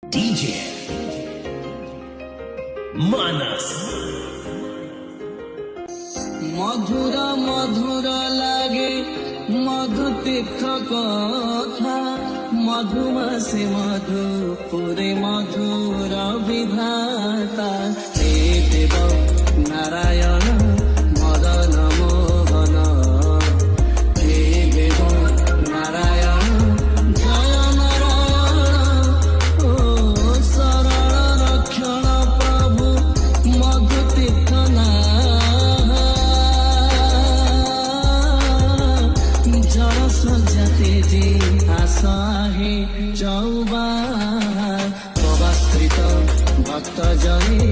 DJ Manas মধুর মধুর লাগে মধু তীর্থ কথা মধুমাসে মধুপুরে মধুর বিধাতা হে দেব নারায়ণ মদন মোহন হে দেব নারায়ণ জয় নারায়ণ ও শরণ রক্ষণ প্রভু মধু তীর্থ না জল সজ্জাতে যে আসাহে চৌবার প্রবাস্ত্রিত ভক্ত জনে